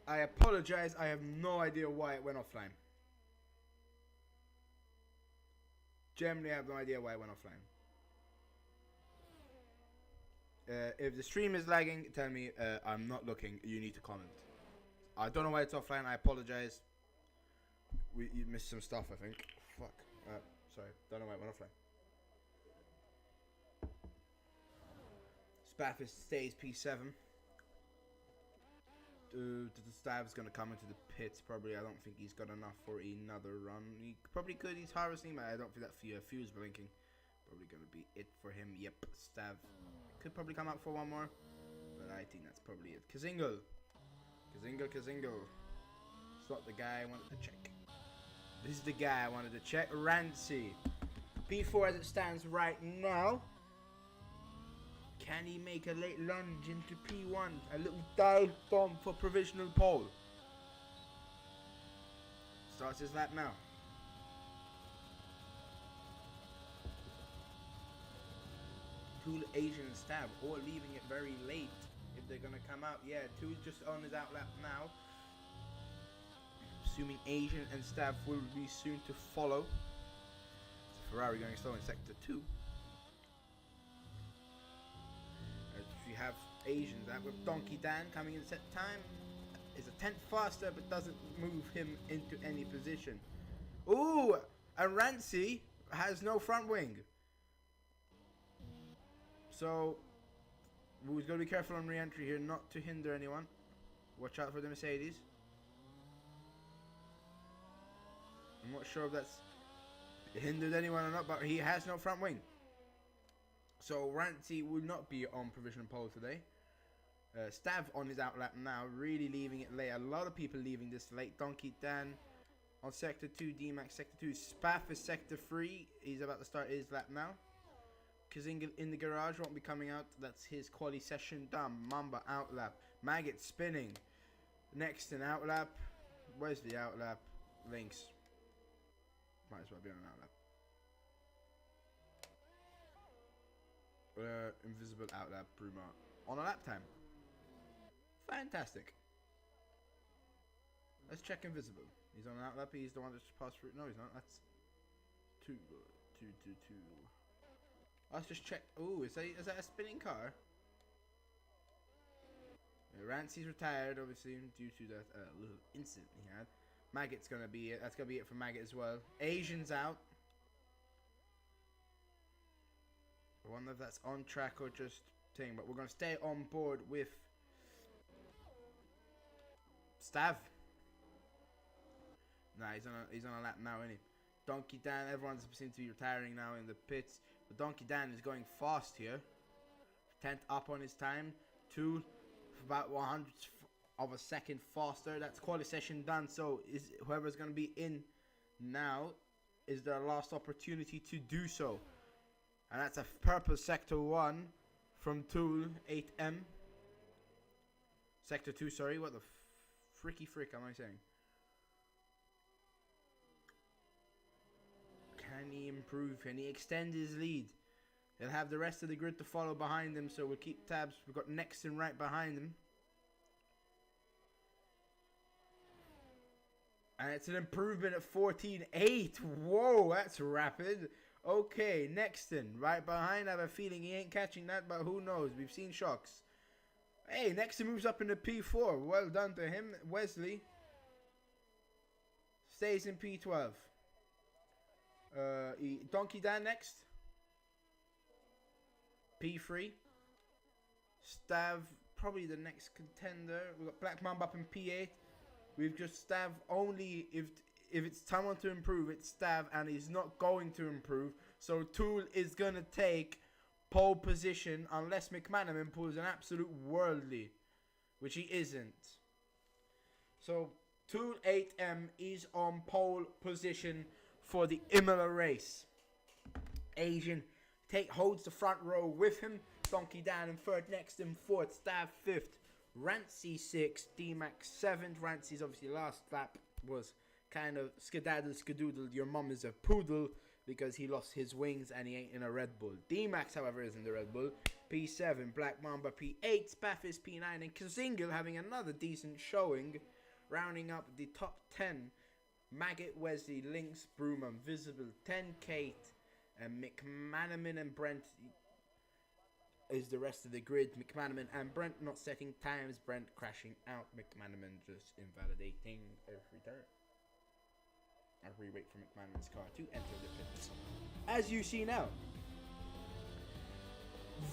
I apologize. I have no idea why it went offline. Generally, I have no idea why it went offline. If the stream is lagging, tell me. I'm not looking. You need to comment. I don't know why it's offline. I apologize. You missed some stuff, I think. Fuck. Sorry. Don't know why it went offline. Spaffis stays P7. The Stav's gonna come into the pits probably. I don't think he's got enough for another run. He probably could. He's harvesting, but I don't think that fuse blinking. Probably gonna be it for him. Yep, Stav could probably come out for one more, but I think that's probably it. Kazingle. It's not the guy I wanted to check. This is the guy I wanted to check. Rancy. P4 as it stands right now. Can he make a late lunge into P1? A little dive bomb for provisional pole. Starts his lap now. Tool, Asian, and Stab all leaving it very late if they're going to come out. Yeah, Tool's just on his out lap now. Assuming Asian and Stab will be soon to follow. It's Ferrari going slow in sector 2. We have Asians that with Donkey Dan coming in set time is a tenth faster but doesn't move him into any position. Ooh, and Rancy has no front wing. So we've got to be careful on re-entry here not to hinder anyone. Watch out for the Mercedes. I'm not sure if that's hindered anyone or not, but he has no front wing. So Rancy will not be on provisional pole today. Stav on his outlap now, really leaving it late. A lot of people leaving this late. Donkey Dan on sector 2, D-Max sector 2. Spaff is sector 3. He's about to start his lap now. Kazinga in the garage won't be coming out. That's his quali session done. Mamba outlap. Maggot spinning. Next in outlap. Where's the outlap? Links. Might as well be on outlap. Invisible outlap Bruma on a lap time. Fantastic. Let's check invisible. He's on an outlap. He's the one that's passed through. No, he's not. That's 2. Let's just check. Oh, is that a spinning car? Yeah, Rancy's retired, obviously, due to that little incident he had. Maggot's gonna be it. That's gonna be it for Maggot as well. Asian's out. I wonder if that's on track or just thing, but we're gonna stay on board with Stav. Nah, he's on a lap now, isn't he? Donkey Dan, everyone seems to be retiring now in the pits. But Donkey Dan is going fast here. 10th up on his time. 2 about 100 of a second faster. That's quali session done. So is whoever's gonna be in now is their last opportunity to do so. And that's a purple sector 1 from Tool 8M. Sector 2, sorry. What the frick am I saying? Can he improve? Can he extend his lead? He'll have the rest of the grid to follow behind him, so we'll keep tabs. We've got Nexton right behind him. And it's an improvement at 14.8. Whoa, that's rapid. Okay, Nexton, right behind. I have a feeling he ain't catching that, but who knows? We've seen shocks. Hey, Nexton moves up into P4. Well done to him. Wesley stays in P12. Donkey Dan next. P3. Stav, probably the next contender. We've got Black Mamba up in P8. We've just Stav only if it's someone to improve, it's Stav, and he's not going to improve. So Tool is going to take pole position unless McManaman pulls an absolute worldly, which he isn't. So Tool 8M is on pole position for the Imola race. Asian holds the front row with him. Donkey Dan in third, next in fourth, Stav fifth, Rancy 6th, D-Max 7th. Rancy's obviously last lap was kind of skedaddle. Your mum is a poodle because he lost his wings and he ain't in a Red Bull. D-Max, however, is in the Red Bull. P7, Black Mamba P8, Spaffis P9, and Kazingle having another decent showing Rounding up the top 10, Maggot, Wesley, Lynx, Bruma, Visible, 10, Kate, and McManaman and Brent is the rest of the grid. McManaman and Brent not setting times, Brent crashing out, McManaman just invalidating every turn. As we wait for McManaman's car to enter the pits. As you see now,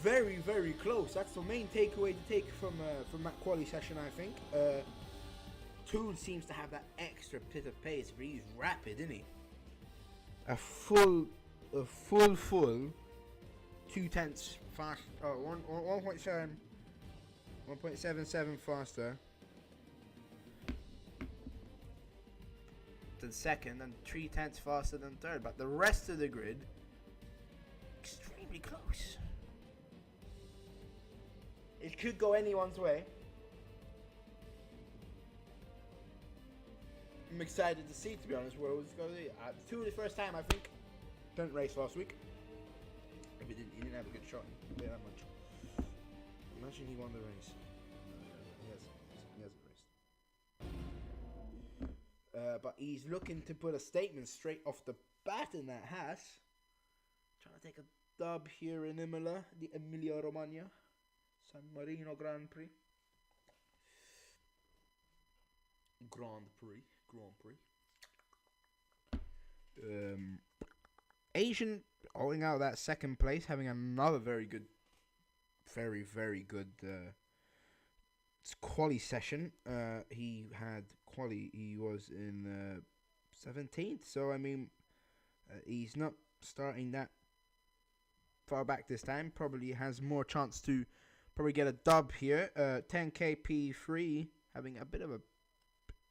very, very close. That's the main takeaway to take from that quali session, I think. Tool seems to have that extra bit of pace, but he's rapid, isn't he? A full 2 tenths fast. 1.77 faster than second, and 3 tenths faster than third. But the rest of the grid, extremely close. It could go anyone's way. I'm excited to see, to be honest, where it's going to be. Tool the first time, I think. Didn't race last week. He didn't have a good shot. He didn't play that much. Imagine he won the race. He hasn't raced. But he's looking to put a statement straight off the bat in that Haas. Trying to take a dub here in Imola, the Emilia Romagna San Marino Grand Prix. Asian owing out that second place, having another very good quali session. He was in 17th, so I mean he's not starting that far back this time. Probably has more chance to probably get a dub here. 10k P3 having a bit of a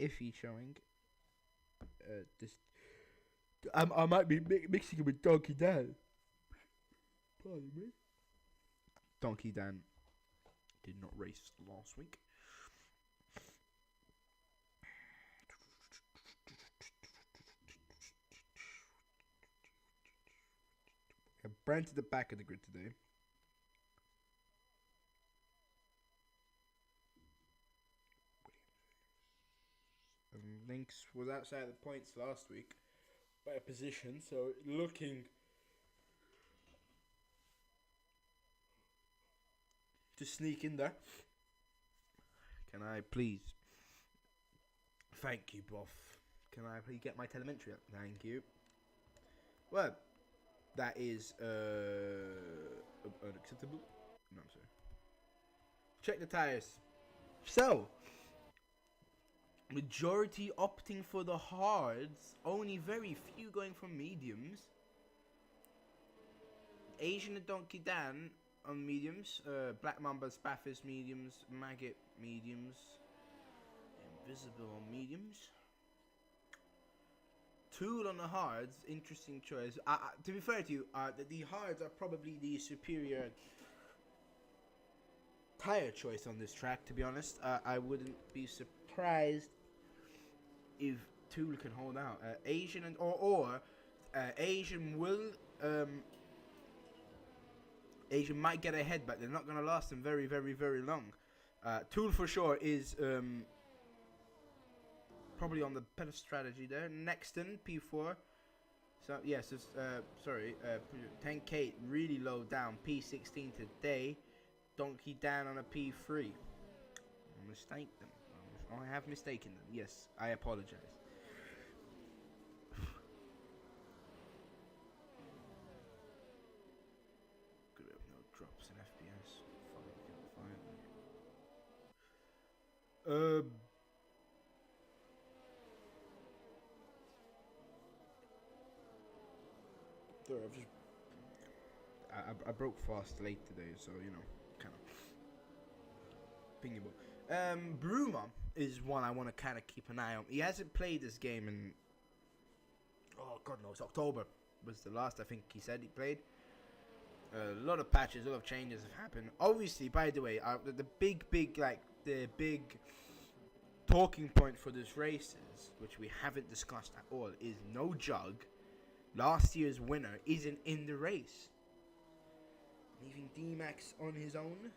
iffy showing. I might be mixing it with Donkey Dan. Pardon me. Donkey Dan did not race last week. Brent at the back of the grid today. Lynx was outside the points last week by a position, so looking to sneak in there. Can I please? Thank you, Boff. Can I please get my telemetry up? Thank you. Well, that is unacceptable. No, I'm sorry. Check the tires. So, majority opting for the hards. Only very few going for mediums. Asian and Donkey Dan on mediums. Black Mamba, Spaffis mediums. Maggot mediums. Invisible on mediums. Tool on the hards. Interesting choice. To be fair to you, the hards are probably the superior tire choice on this track, to be honest. I wouldn't be surprised if Tool can hold out. Asian and or Asian will Asian might get ahead, but they're not going to last them very, very, very long. Tool for sure is probably on the better strategy there. Nexton P4. So yes, 10k really low down. P16 today. Donkey down on a P3. Mistake them. I have mistaken them. Yes, I apologize. Could have no drops in FPS. Sorry, I broke fast late today, so you know, kind of pingable. Bruma is one I want to kind of keep an eye on. He hasn't played this game in, oh god knows, October was the last I think he said he played. A lot of patches, a lot of changes have happened. Obviously, by the way, the big talking point for this race is, which we haven't discussed at all, is no Jug. Last year's winner isn't in the race, leaving D-Max on his own.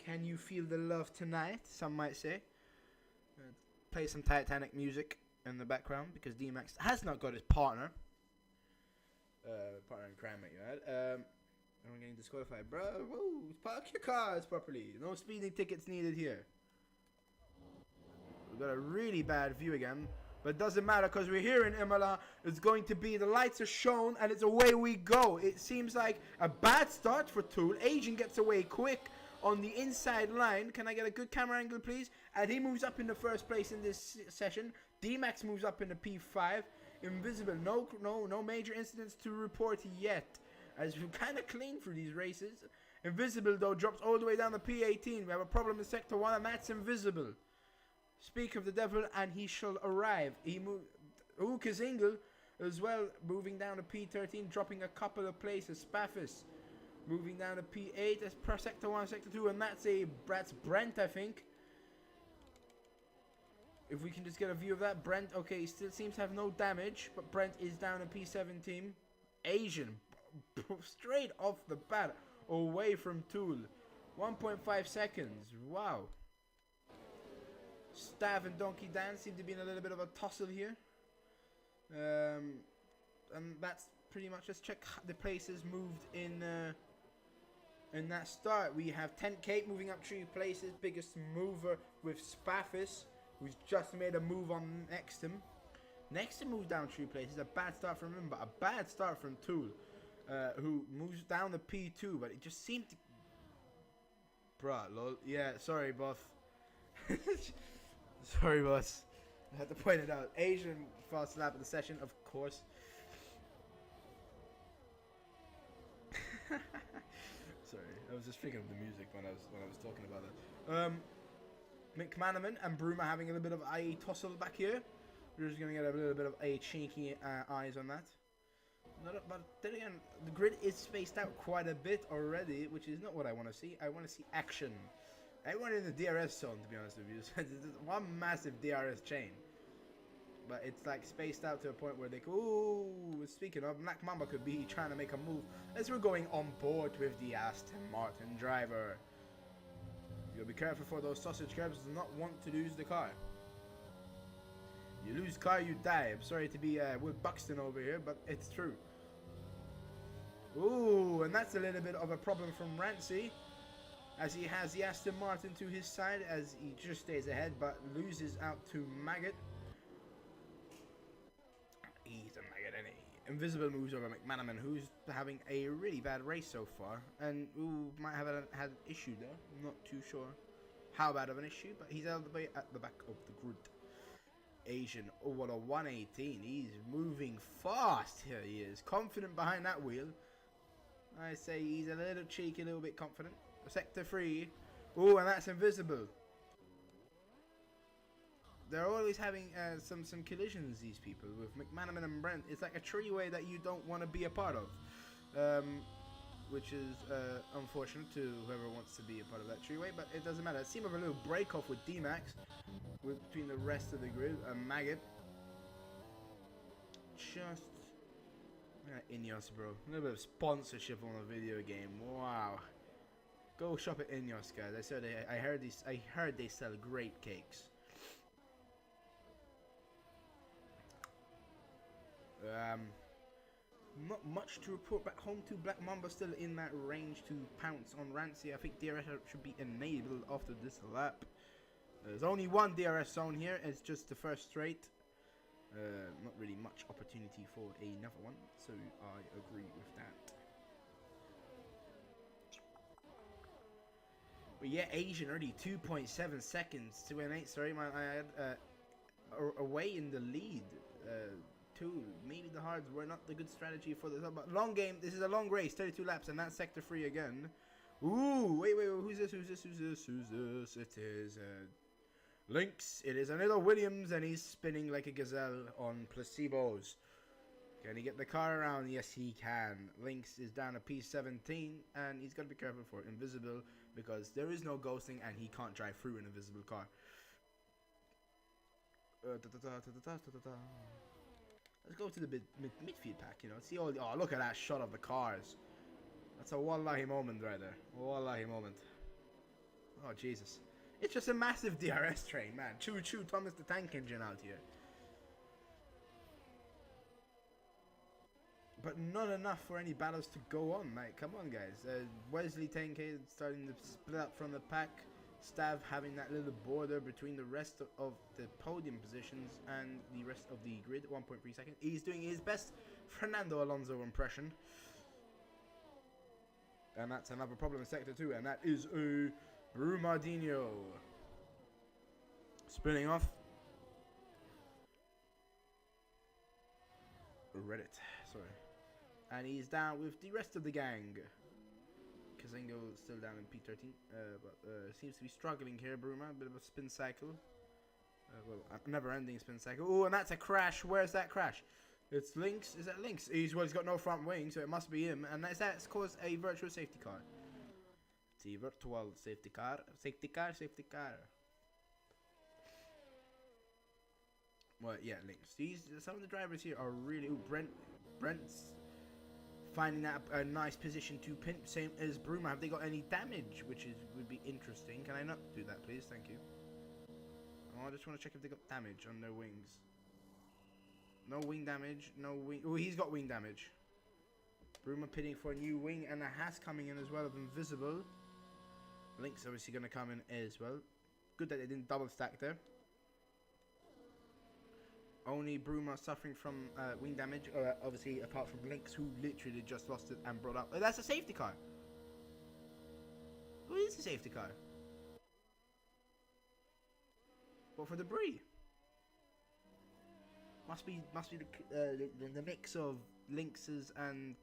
Can you feel the love tonight? Some might say. Play some Titanic music in the background because D-Max has not got his partner. Partner in crime, mate, right? I'm getting disqualified, bro. Whoa, park your cars properly. No speeding tickets needed here. We've got a really bad view again, but it doesn't matter because we're here in Imola. It's going to be, the lights are shown, and it's away we go. It seems like a bad start for Tool. Asian gets away quick on the inside line. Can I get a good camera angle, please? And he moves up in the first place in this session. D-Max moves up in the P5. Invisible, no major incidents to report yet, as we're kind of clean through these races. Invisible, though, drops all the way down to P18. We have a problem in Sector 1, and that's Invisible. Speak of the devil, and he shall arrive. He moved. Kazingel as well, moving down to P13, dropping a couple of places. Spaffis moving down to P8 as per Sector 1, Sector 2, and that's Brent, I think. If we can just get a view of that. Brent, okay, he still seems to have no damage, but Brent is down in P17. Asian, straight off the bat, away from Tool. 1.5 seconds, wow. Stav and Donkey Dan seem to be in a little bit of a tussle here. And that's pretty much, let's check the places moved in that start. We have 10 Cape moving up 3 places, biggest mover with Spaffis, who's just made a move on Nextum. Nextum moved down 3 places. A bad start from him, but a bad start from Tool, who moves down to P2. But it just seemed to... Bruh, lol. Yeah, sorry, buff. Sorry, boss. I had to point it out. Asian fast lap of the session, of course. Sorry, I was just thinking of the music when I was talking about it. McManaman and Bruma having a little bit of a tussle back here. We're just going to get a little bit of a cheeky eyes on that. But then again, the grid is spaced out quite a bit already, which is not what I want to see. I want to see action. I want it in the DRS zone, to be honest with you. It's one massive DRS chain. But it's like spaced out to a point where they go, ooh, speaking of, Black Mamba could be trying to make a move as we're going on board with the Aston Martin driver. You gotta be careful for those sausage curbs. Do not want to lose the car. You lose car, you die. I'm sorry to be Will Buxton over here, but it's true. Ooh, and that's a little bit of a problem from Rancy, as he has the Aston Martin to his side, as he just stays ahead, but loses out to Maggot. He's a Maggot, and Invisible moves over McManaman, who's having a really bad race so far, and who might have had an issue there. I'm not too sure how bad of an issue, but he's all the way at the back of the grid. Asian, oh, what a 118. He's moving fast. Here he is, confident behind that wheel. I say he's a little cheeky, a little bit confident. Sector 3. Oh, and that's Invisible. They're always having some collisions, these people, with McManaman and Brent. It's like a three-way that you don't want to be a part of. Which is unfortunate to whoever wants to be a part of that three-way, but it doesn't matter. It seemed of a little break-off with D-Max between the rest of the grid. Maggot. Just... Ineos, bro. A little bit of sponsorship on a video game. Wow. Go shop at Ineos, guys. I heard they sell great cakes. Not much to report back home to. Black Mamba still in that range to pounce on Rancy. I think DRS should be enabled after this lap. There's only one DRS zone here. It's just the first straight. Not really much opportunity for another one, so I agree with that. But yeah, Asian already 2.7 seconds to an 8. Sorry, I had away in the lead. Maybe the hards were not the good strategy for this, but long game. This is a long race, 32 laps, and that's sector 3 again. Ooh, wait, who's this? It is Lynx. It is another Williams, and he's spinning like a gazelle on placebos. Can he get the car around? Yes, he can. Lynx is down to P17, and he's got to be careful for Invisible, because there is no ghosting, and he can't drive through an invisible car. Let's go to the midfield pack, you know. See all the... Oh, look at that shot of the cars. That's a wallahi moment right there. Wallahi moment. Oh, Jesus. It's just a massive DRS train, man. Choo choo, Thomas the Tank Engine out here. But not enough for any battles to go on, mate. Come on, guys. Wesley 10K starting to split up from the pack. Stav having that little border between the rest of the podium positions and the rest of the grid. 1.3 seconds. He's doing his best Fernando Alonso impression. And that's another problem in Sector 2. And that is Brumadinho. Spinning off. Reddit. Sorry. And he's down with the rest of the gang. Kazingo's still down in P13. But seems to be struggling here, Bruma. A bit of a spin cycle. Well, a never-ending spin cycle. Oh, and that's a crash. Where's that crash? It's Lynx. Is that Lynx? He's got no front wing, so it must be him. And that's caused a virtual safety car. It's a virtual safety car. Safety car, safety car. Well, yeah, Lynx. Some of the drivers here are really... Ooh, Brent's finding that a nice position to pin. Same as Bruma. Have they got any damage? Which would be interesting. Can I not do that, please? Thank you. Oh, I just want to check if they got damage on their wings. No wing damage. No wing. Oh, he's got wing damage. Bruma pitting for a new wing, and a Haas coming in as well of Invisible. Lynx obviously going to come in as well. Good that they didn't double stack there. Only Bruma suffering from wing damage, obviously apart from Lynx, who literally just lost it and brought up. Oh, that's a safety car. Who is the safety car? What for debris? Must be the mix of Lynx's and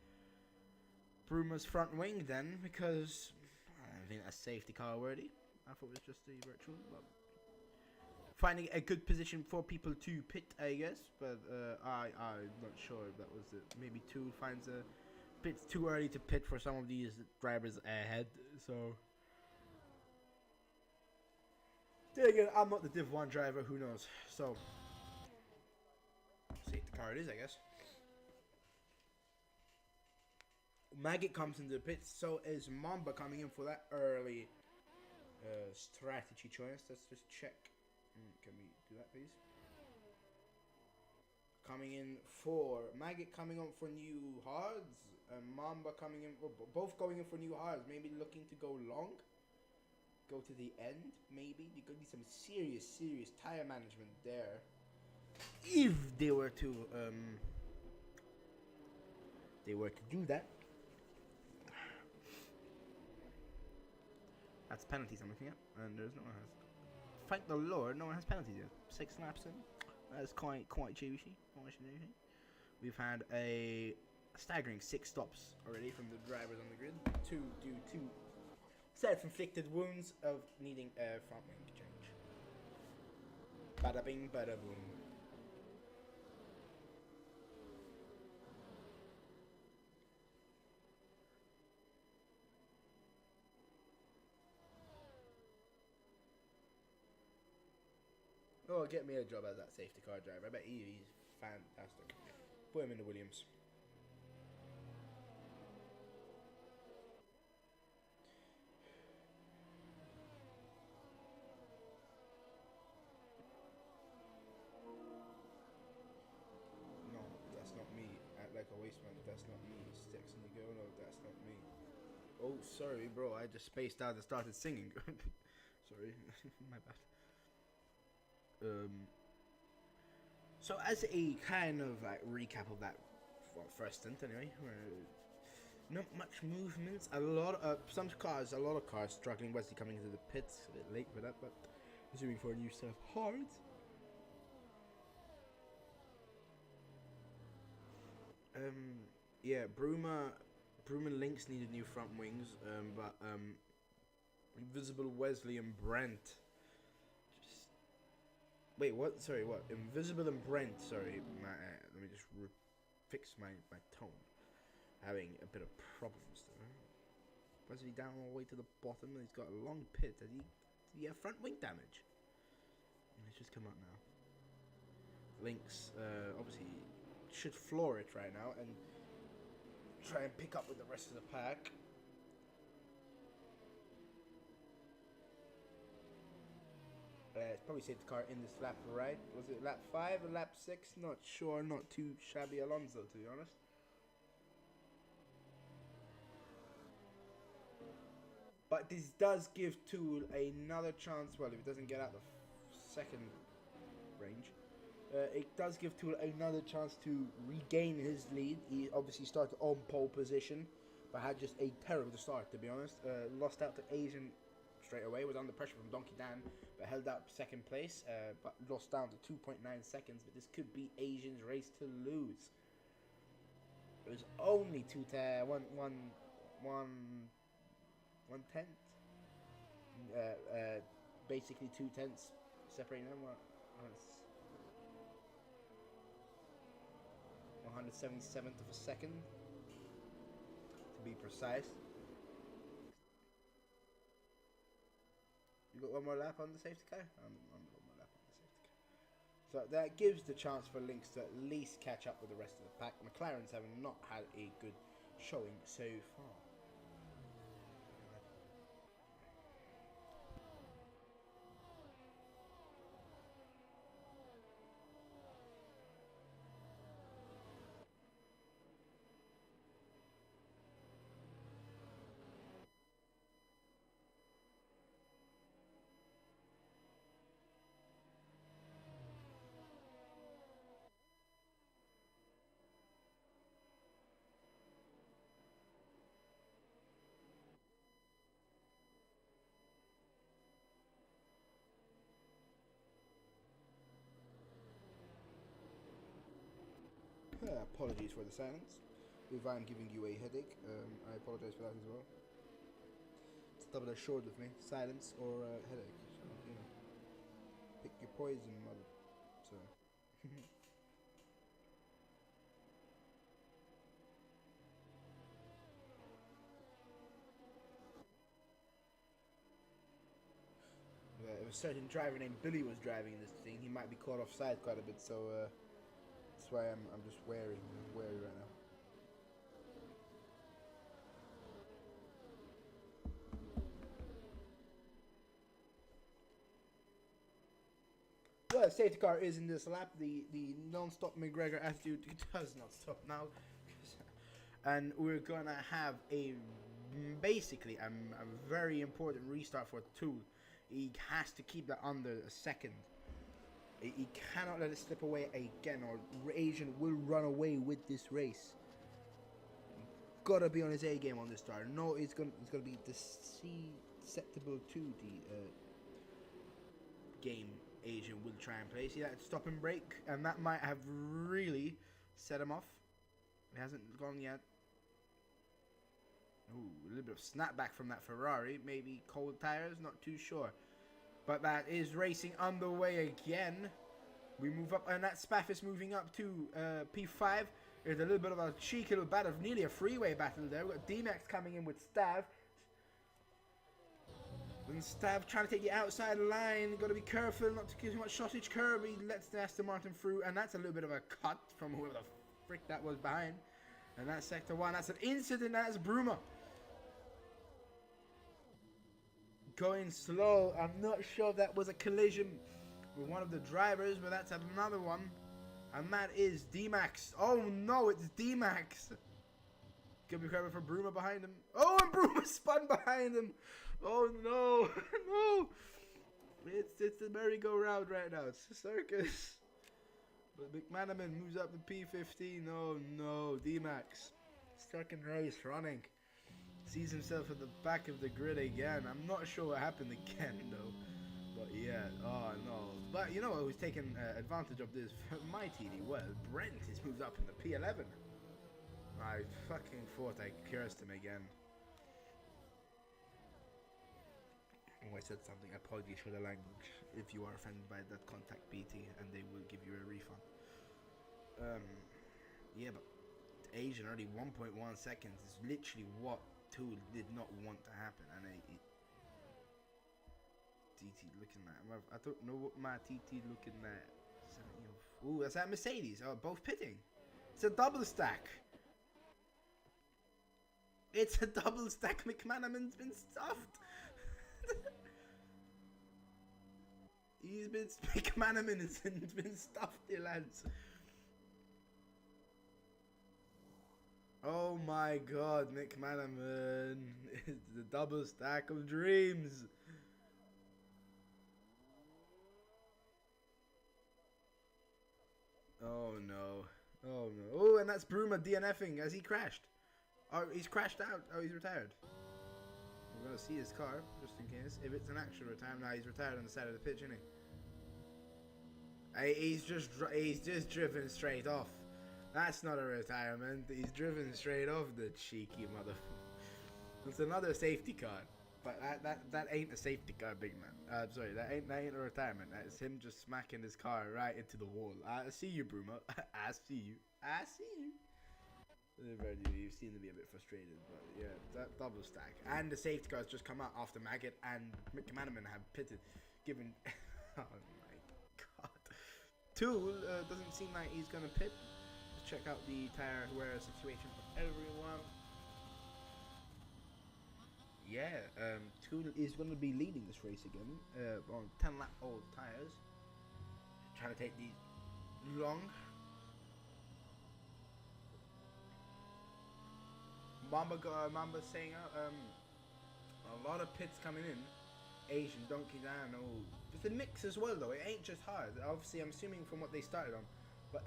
Bruma's front wing then, because I don't think that's safety car worthy. I thought it was just a virtual. But finding a good position for people to pit, I guess, but I'm not sure if that was it. Maybe two finds a bit too early to pit for some of these drivers ahead, so. Then again, I'm not the Div 1 driver, who knows, so. Safety car it is, I guess. Maggot comes into the pits, so is Mamba coming in for that early strategy choice. Let's just check. Can we do that, please? Coming in for Maggot, coming on for new hards, and Mamba coming in, both going in for new hards. Maybe looking to go long, go to the end. Maybe there could be some serious tire management there if they were to do that. That's penalties I'm looking at, and there's no one has. Thank the Lord, no one has penalties yet. 6 laps in. That's quite juicy. We've had a staggering 6 stops already from the drivers on the grid. 2 due to self-inflicted wounds of needing a front wing change. Bada bing, bada boom. Oh, get me a job as that safety car driver. I bet he's fantastic. Put him in the Williams. No, that's not me. Act like a wasteman. That's not me. Sticks in the girl. No, that's not me. Oh, sorry, bro. I just spaced out and started singing. Sorry, my bad. So as a kind of like recap of that first stint anyway, not much movements, a lot of cars struggling. Wesley coming into the pits a bit late for that, but assuming for a new set of hards. Yeah, Bruma and Lynx needed new front wings, but Invisible, Wesley and Brent. Wait, what? Sorry, what? Invisible and Brent. Sorry, let me just fix my tone. Having a bit of problems there. Wesley down all the way to the bottom. He's got a long pit. Did he have front wing damage? It's just come out now. Lynx obviously should floor it right now and try and pick up with the rest of the pack. It's probably safety car in this lap, right? Was it lap 5 or lap 6? Not sure. Not too shabby Alonso, to be honest. But this does give Tool another chance. Well, if it doesn't get out the second range, it does give Tool another chance to regain his lead. He obviously started on pole position, but had just a terrible start, to be honest. Lost out to Asian straight away. Was under pressure from Donkey Dan, but held out second place. But lost down to 2.9 seconds. But this could be Asian's race to lose. It was only one tenth. Basically 2/10 separating them. 177th of a second, to be precise. You got one more lap on the safety car? I'm one more lap on the safety car. So that gives the chance for Lynx to at least catch up with the rest of the pack. McLaren's having not had a good showing so far. Apologies for the silence. If I'm giving you a headache, I apologize for that as well. It's double-edged sword with me. Silence or headache. So, you know, pick your poison, mother. So. If a certain driver named Billy was driving this thing, he might be caught offside quite a bit. So that's why I'm just wary right now. Well, safety car is in this lap. The non-stop McGregor attitude does not stop now, and we're gonna have basically a very important restart for Tool. He has to keep that under a second. He cannot let it slip away again, or Asian will run away with this race. Gotta be on his A game on this start. No, it's gonna be susceptible to the game Asian will try and play. See that stop and break, and that might have really set him off. It hasn't gone yet. Ooh, a little bit of snapback from that Ferrari. Maybe cold tires, not too sure. But that is racing underway again. We move up, and that Spaff is moving up to P5. There's a little bit of a cheeky little battle, nearly a freeway battle there. We've got D-Max coming in with Stav. And Stav trying to take the outside line. Got to be careful not to give too much sausage curb. He lets the Aston Martin through, and that's a little bit of a cut from whoever the frick that was behind. And that's Sector 1. That's an incident. That's Bruma. Going slow. I'm not sure if that was a collision with one of the drivers, but that's another one. And that is D-Max. Oh no, it's D-Max. Gotta be careful for Bruma behind him. Oh, and Bruma spun behind him. Oh no, no. It's the merry-go-round right now. It's a circus. But McManaman moves up to P15. Oh no, D-Max. Second race running. Sees himself at the back of the grid again. I'm not sure what happened again though. But yeah, oh no. But you know who's taken advantage of this? My TD. Well, Brent has moved up in the P11. I fucking thought I cursed him again. Oh, I said something. Apologies for the language. If you are offended by that, contact BT and they will give you a refund. Yeah, but Asian already 1.1 seconds is literally what Tool did not want to happen, and TT looking at. I don't know what my TT looking at. Ooh, that's that Mercedes. Oh, both pitting. It's a double stack. It's a double stack. McManaman's been stuffed. He he's been McManaman has been stuffed here, lads. Oh my God, McManaman. It's the double stack of dreams. Oh no. Oh no. Oh, and that's Bruma DNFing as he crashed. Oh, he's crashed out. Oh, he's retired. We're gonna see his car, just in case. If it's an actual retirement, now he's retired on the side of the pitch, isn't he? He's just driven straight off. That's not a retirement. He's driven straight off, the cheeky motherfucker. It's another safety car, but that ain't a safety car, big man. Sorry, that ain't a retirement. That's him just smacking his car right into the wall. I see you, Bruma. I see you. I see you. You seem to be a bit frustrated, but yeah, that double stack. And the safety cars just come out after Maggot and McManaman have pitted, given... oh my God. Tool doesn't seem like he's going to pit. Let's check out the tire wear situation for everyone. Yeah, Tool is going to be leading this race again on 10 lap old tires. Trying to take these long. Mamba's saying a lot of pits coming in. Asian, Donkey Down, it's a mix as well though. It ain't just hard. Obviously, I'm assuming from what they started on, but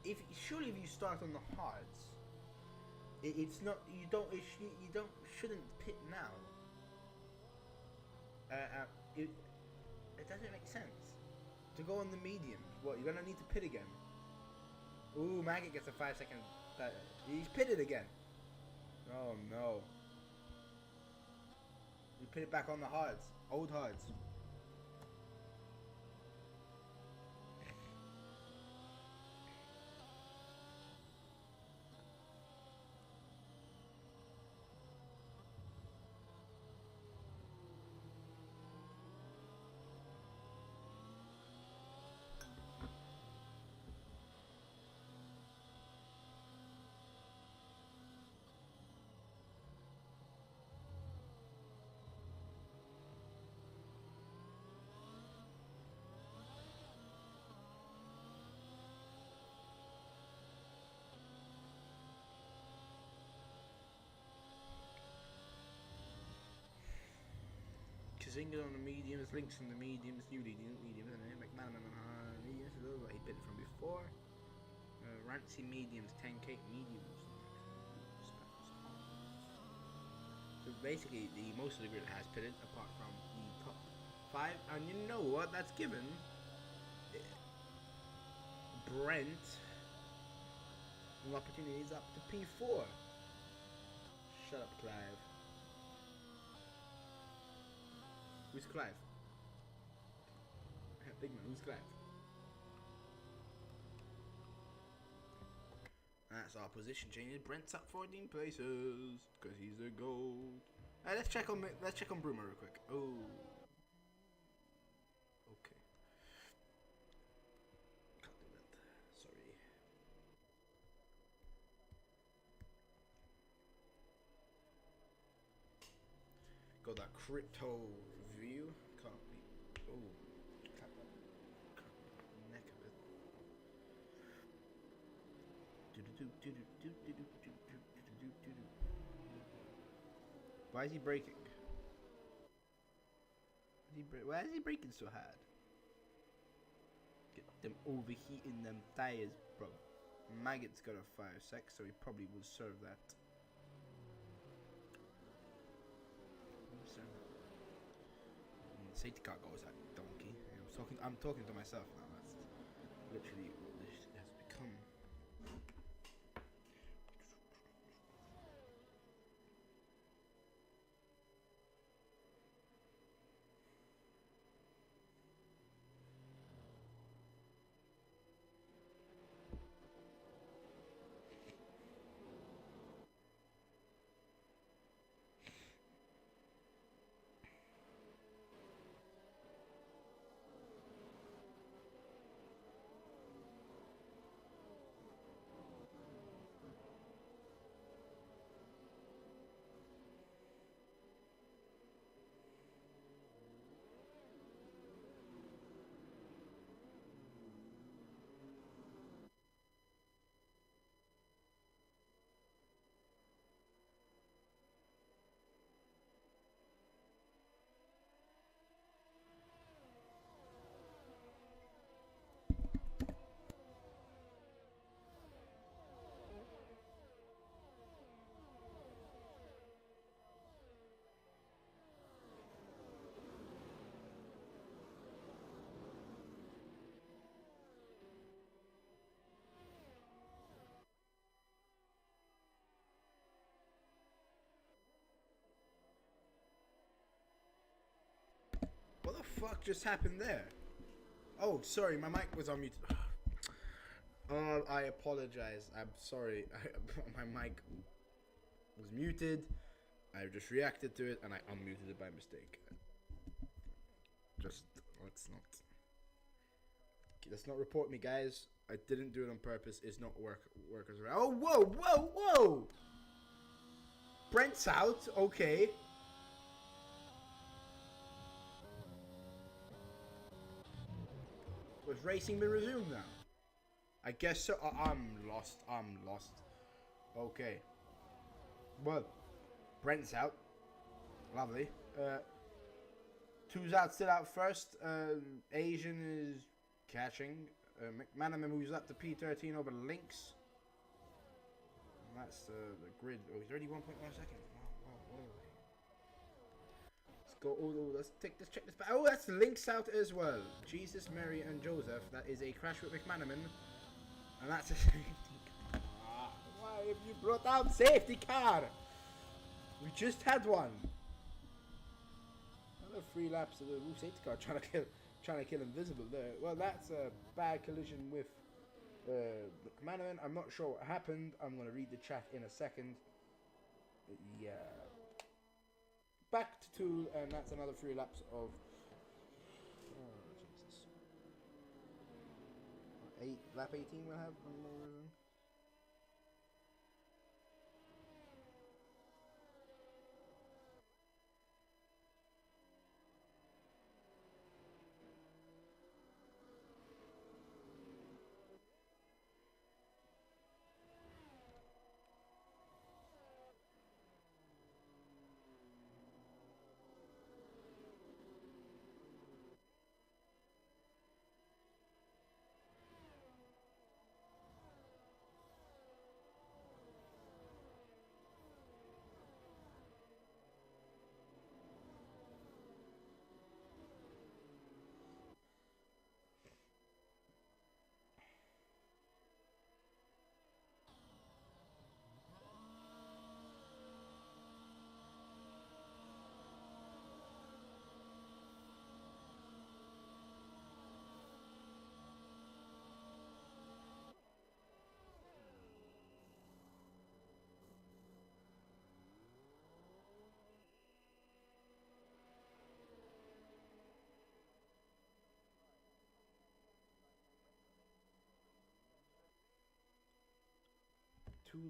if surely if you start on the hards, it's not you shouldn't pit now. It doesn't make sense to go on the mediums. What, you're gonna need to pit again? Ooh, Maggot gets a 5-second. He's pitted again. Oh no. You put it back on the hards. Old hards. Kazinga on the mediums, Links on the mediums, new mediums, and then McManaman on the mediums, what he bid from before. Rancy mediums, 10k mediums. So basically, most of the grid has pitted, apart from the top 5. And you know what? That's given Brent an opportunity is up to P4. Shut up, Clive. Who's Clive? Big man, who's Clive? That's our position changes. Brent's up 14 places because he's the GOAT. Let's check on Bruma real quick. Oh, okay. Can't do that. Sorry. Got that crypto view. Can't be. Oh, tap that neck of it. Why is he braking? Why is he braking so hard? Get them overheating them tires, bro. Maggot's got a 5-sec, so he probably will serve that. Safety car goes like donkey. I'm talking to myself now. That's literally what this has become. fuck just happened there? Oh, sorry, my mic was on mute. Oh, I apologize. I'm sorry. My mic was muted. I just reacted to it and I unmuted it by mistake. Just let's not report me, guys. I didn't do it on purpose. It's not workers around. Oh, whoa! Brent's out. Okay. Was racing been resumed now? I guess so. I'm lost. Okay. Well, Brent's out. Lovely. Two's out, still out first. Asian is catching. McManaman moves up to P13 over Lynx. And that's the grid. Oh, he's already 1.1 seconds. Wow. Let's go. Let's check this back. Oh, that's Lynx out as well. Jesus, Mary, and Joseph. That is a crash with McManaman. And that's a safety car. Why have you brought out safety car? We just had one. Another 3 laps of the safety car trying to kill Invisible there. Well, that's a bad collision with McManaman. I'm not sure what happened. I'm going to read the chat in a second. But yeah. Back to 2, and that's another 3 laps of... Oh, Jesus. Lap 18 we'll have.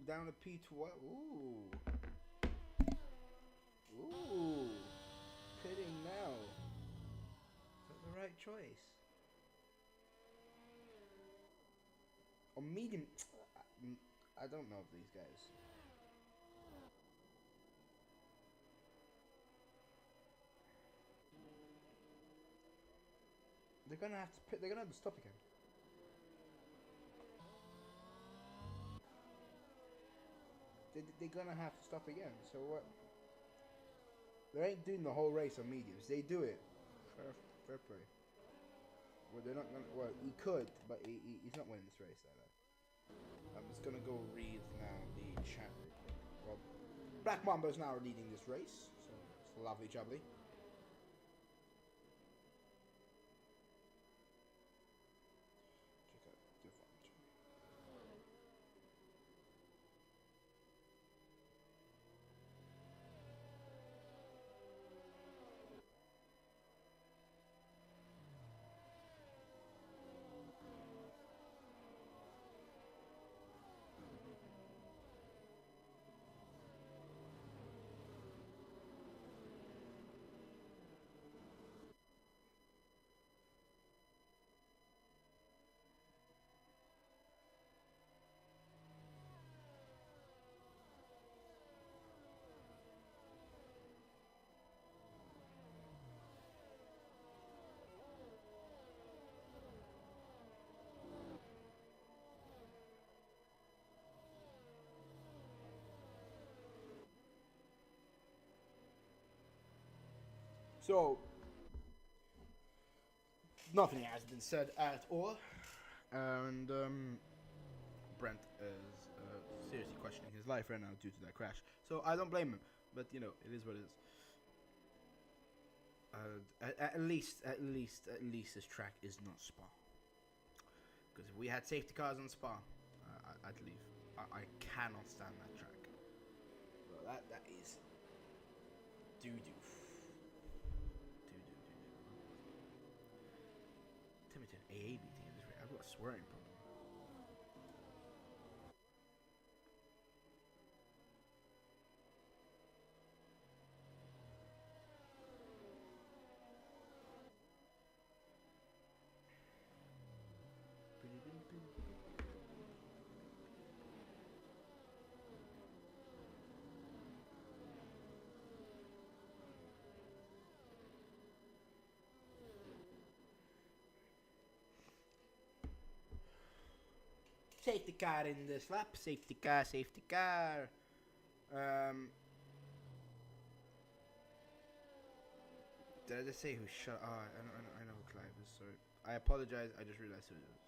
Down to P12. Ooh. Pitting now. Is that the right choice? Or medium? I don't know of these guys. They're gonna have to pit. They're gonna have to stop again. They're gonna have to stop again. So what? They ain't doing the whole race on mediums. They do it. Fair play. Well, they're not gonna. Well, he could, but he's not winning this race like that. I'm just gonna go read now the chat. Well, Black Mamba's now leading this race, so it's lovely jubbly. So, nothing has been said at all, and Brent is seriously questioning his life right now due to that crash. So I don't blame him, but you know, it is what it is. At least this track is not Spa. Because if we had safety cars on Spa, I'd leave. I cannot stand that track. Well, that is doo-doo. Tell me to an AAB team. I've got a swearing problem. Safety car in this lap. Safety car. Did I just say who shot? Oh, I know who Clive is. Sorry. I apologize. I just realized who it was.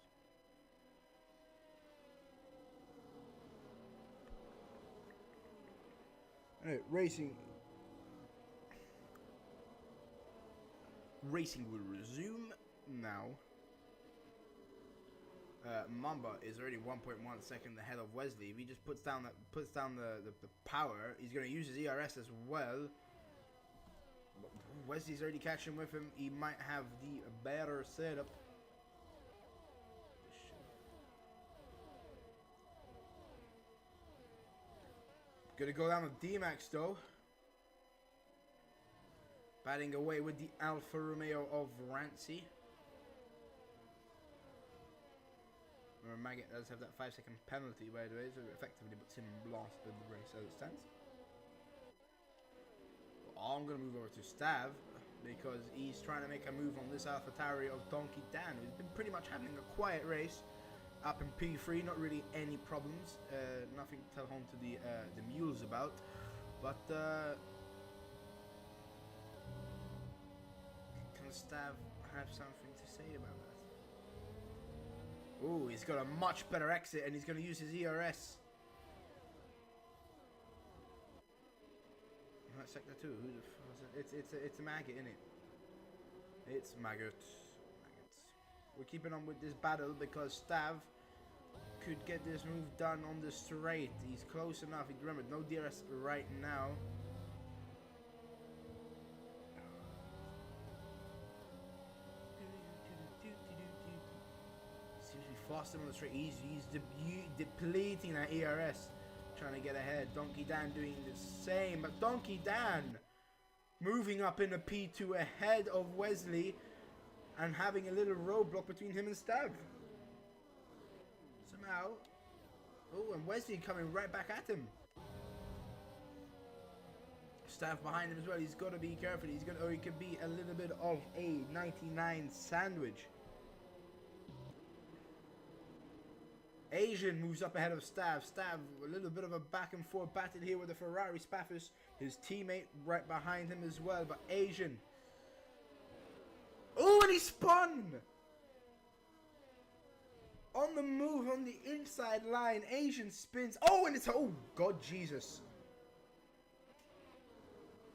Anyway, racing will resume now. Mamba is already 1.1 seconds ahead of Wesley. If he just puts down the power, he's going to use his ERS as well. Wesley's already catching with him. He might have the better setup. Gonna go down with D-Max though. Batting away with the Alfa Romeo of Rancy. Maggot does have that 5-second penalty, by the way, so effectively puts him last in the race as it stands. I'm going to move over to Stav because he's trying to make a move on this AlphaTauri of Donkey Dan, who's been pretty much having a quiet race up in P3, not really any problems, nothing to tell home to the mules about, but can Stav have something to say about that? Oh, he's got a much better exit and he's going to use his ERS. That's sector 2. Who the fuck is it? It's a maggot, isn't it? It's maggots. We're keeping on with this battle because Stav could get this move done on the straight. He's close enough. Remember, no DRS right now. Seems to be faster on the straight. He's depleting that ERS. Trying to get ahead. Donkey Dan doing the same. But Donkey Dan moving up in the P2 ahead of Wesley and having a little roadblock between him and Stav. Somehow. Oh, and Wesley coming right back at him. Stav behind him as well. He's got to be careful. He's gonna, or he could be a little bit of a 99 sandwich. Asian moves up ahead of Stav. Stav, a little bit of a back and forth battle here with the Ferrari Spaffus. His teammate right behind him as well. But Asian. Oh, and he spun! On the move, on the inside line. Asian spins. Oh, and it's... Oh, God, Jesus.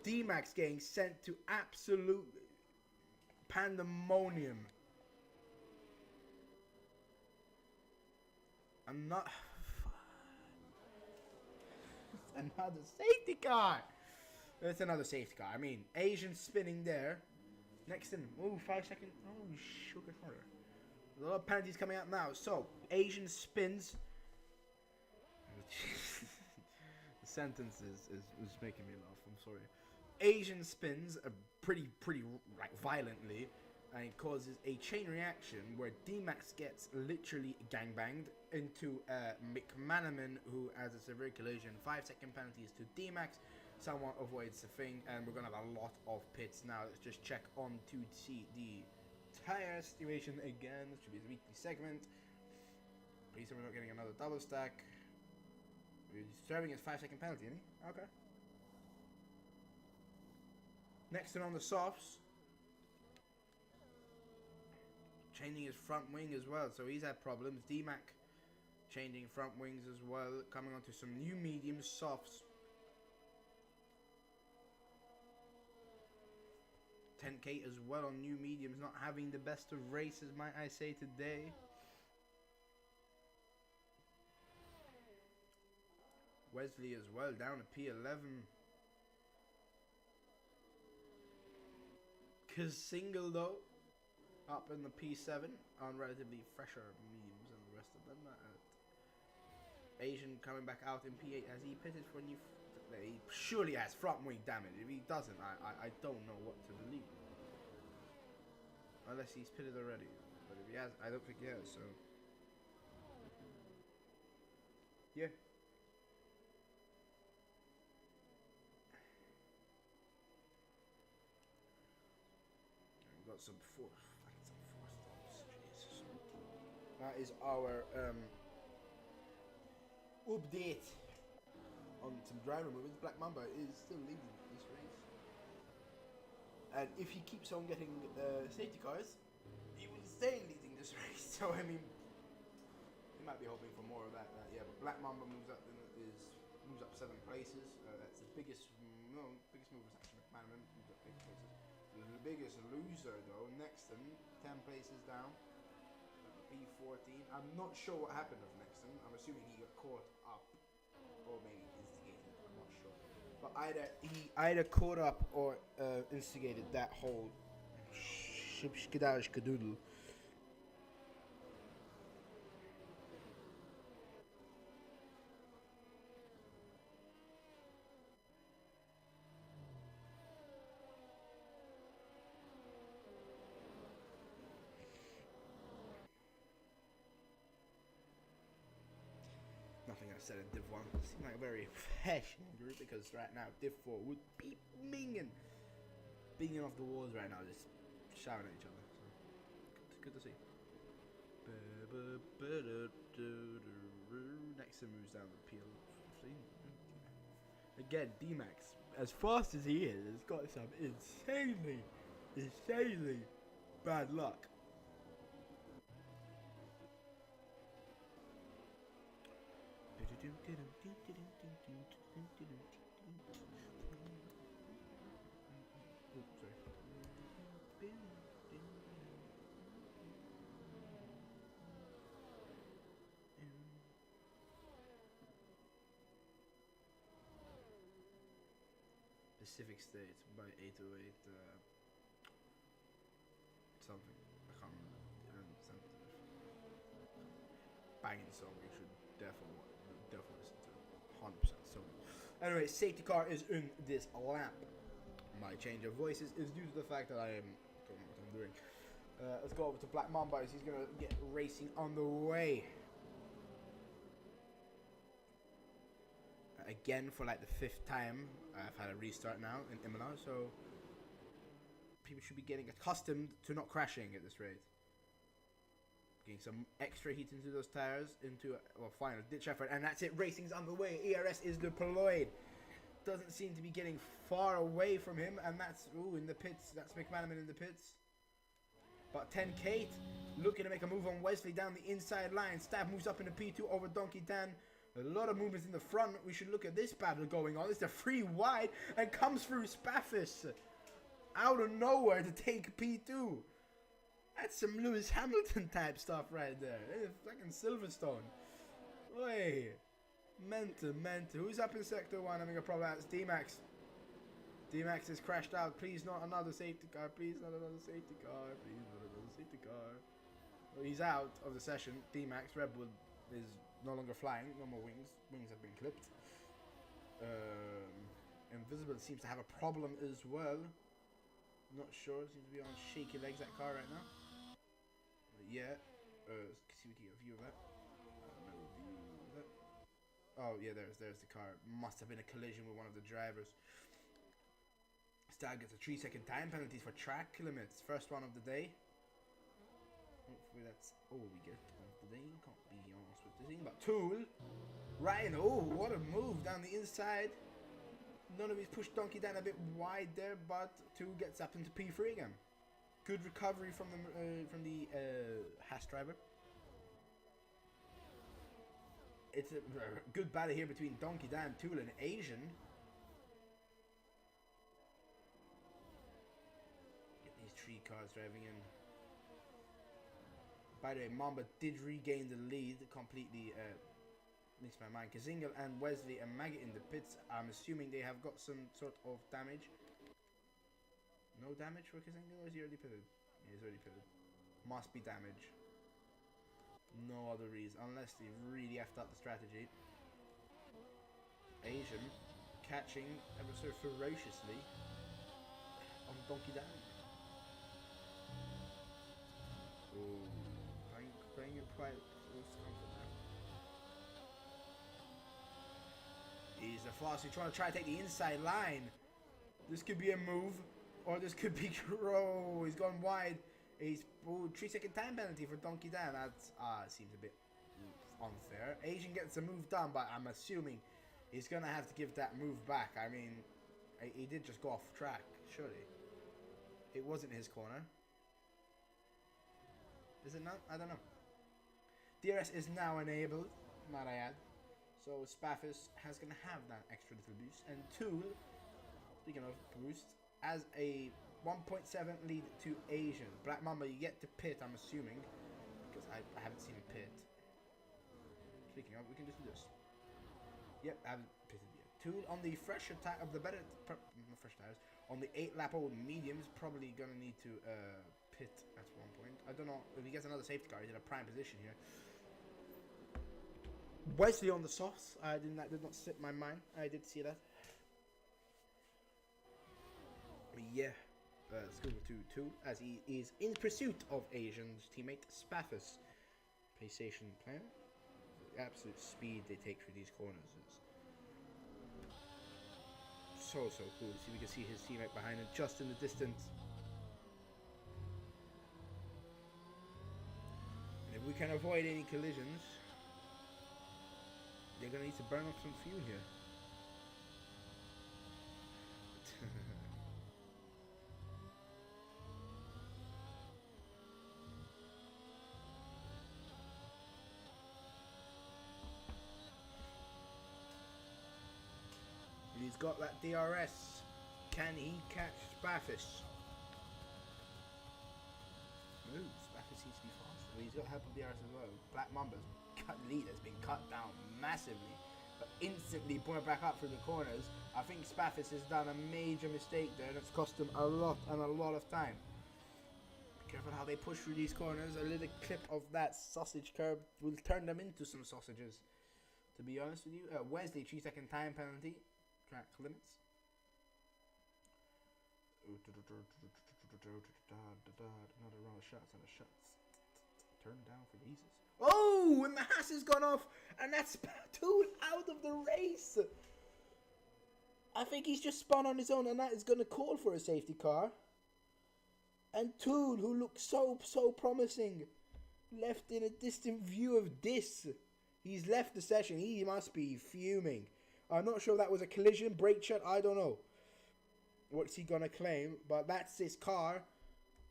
D-Max getting sent to absolute pandemonium. I'm not... Another safety car. It's another safety car. I mean, Asian spinning there. Next in. Oh, 5 seconds. Oh, sugar water. A lot of penalties coming out now. So, Asian spins. The sentence is making me laugh. I'm sorry. Asian spins pretty like violently. And it causes a chain reaction where D-Max gets literally gangbanged into McManaman, who has a severe collision. 5-second penalties to D-Max. Someone avoids the thing, and we're going to have a lot of pits now. Let's just check on to see the tire situation again. This should be the weekly segment. Please say we're not getting another double stack. He's serving his 5-second penalty, isn't he? Okay. Next one on the softs. Changing his front wing as well, so he's had problems. D-Mac changing front wings as well. Coming onto some new medium softs. 10k as well on new mediums, not having the best of races, might I say, today. Wesley as well, down to P11. Single though, up in the P7 on relatively fresher mediums than the rest of them. Asian coming back out in P8. Has he pitted for a new? He surely has front wing damage. If he doesn't, I don't know what to believe. Unless he's pitted already. But if he has, I don't think he has. So yeah. Got some four stops. Jesus. That is our update on some driver movements. Black Mamba is still leading this race, and if he keeps on getting safety cars, he will stay leading this race. So I mean, he might be hoping for more of that. Yeah, but Black Mamba moves up 7 places. That's the biggest move is actually McManaman, moves up 8 places. The biggest loser though, Nexton, 10 places down, B14. I'm not sure what happened with Nexton. I'm assuming he got caught up, or maybe instigated. I'm not sure. But he either caught up or instigated that whole skadoodle. Nothing I've said in Div 1 seems like a very professional group, because right now Div 4 would be binging off the walls right now, just shouting at each other. So good to see. Next to moves down the P15. Again, D-Max, as fast as he is, has got some insanely bad luck. Pacific State by 808 something. I can't remember. Banging song you should definitely listen to. 100%. So anyway, safety car is in this lap. My change of voices is due to the fact that I don't know what I'm doing. Let's go over to Black Mamba as he's gonna get racing on the way. Again, for like the 5th time, I've had a restart now in Imola, so people should be getting accustomed to not crashing at this rate. Getting some extra heat into those tires, final ditch effort, and that's it. Racing's underway. ERS is deployed. Doesn't seem to be getting far away from him, and that's in the pits. That's McManaman in the pits. But 10K looking to make a move on Wesley down the inside line. Stab moves up into P2 over Donkey Dan. A lot of movements in the front. We should look at this battle going on. It's a free wide and comes through Spaffis out of nowhere to take P2. That's some Lewis Hamilton type stuff right there. It's fucking Silverstone. Oi. Menta. Who's up in Sector 1 having a problem? That's D-Max. D-Max has crashed out. Please not another safety car. Please not another safety car. Please not another safety car. Well, he's out of the session. D-Max. Red Bull is no longer flying. No more wings. Wings have been clipped. Invisible seems to have a problem as well. Not sure. Seems to be on shaky legs, that car right now. But yeah. See if we can get a view of that. No view of that. Oh yeah, there's the car. Must have been a collision with one of the drivers. Stag gets a 3-second time penalty for track limits. First one of the day. Hopefully that's all we get of the day. Can't be honest with this thing. But Tool. Ryan, what a move down the inside. None of these pushed Donkey down a bit wide there, but Tool gets up into P3 again. Good recovery from the Haas driver. It's a good battle here between Donkey Dan, Tool, and Asian. 3 cars driving in. By the way, Mamba did regain the lead completely. Mixed my mind. Kazingal and Wesley and Maggot in the pits. I'm assuming they have got some sort of damage. No damage for Kazingal, or is he already pitted? Yeah, he's already pitted. Must be damage. No other reason, unless they really effed up the strategy. Asian catching ever so ferociously on Donkey Dan. Oh, playing it quite close comfort now. He's the fastest. He's trying to take the inside line. This could be a move, or this could be. Oh, he's gone wide. He's 3-second time penalty for Donkey Dan. That seems a bit unfair. Asian gets a move done, but I'm assuming he's gonna have to give that move back. I mean, he did just go off track, surely. It wasn't his corner. Is it not? I don't know. DRS is now enabled, might I add. So Spaffis has gonna have that extra little boost. And Tool, speaking of boost, as a 1.7 lead to Asian. Black Mamba, you get to pit, I'm assuming, because I haven't seen a pit. Speaking of, we can just do this. Yep, I haven't pitted yet. Tool on the fresher tire of the better, not fresh tires, on the 8-lap-old mediums, probably gonna need to pit at one point. I don't know if he gets another safety car. He's in a prime position here. Wesley on the softs. That did not slip my mind. I did see that. But yeah. Let's go to Tool, as he is in pursuit of Asian's teammate Spaffis. PlayStation player. The absolute speed they take through these corners is so cool. See, we can see his teammate behind him just in the distance. And if we can avoid any collisions, they're gonna need to burn up some fuel here. He's got that DRS. Can he catch Spaffis? Ooh, Spaffis seems to be faster. But he's got help of DRS as well. Black Mamba's lead has been cut down massively, but instantly brought back up through the corners. I think Spaffis has done a major mistake there that's cost him a lot of time. Be careful how they push through these corners. A little clip of that sausage curb will turn them into some sausages, to be honest with you. Wesley, 3-second time penalty. Track limits. Another round of shots and a shot. Turn down for Jesus. Oh, and the Haas has gone off, and that's Tool out of the race. I think he's just spun on his own, and that is going to call for a safety car. And Tool, who looks so promising, left in a distant view of this. He's left the session. He must be fuming. I'm not sure that was a collision, brake check, I don't know. What's he gonna claim? But that's his car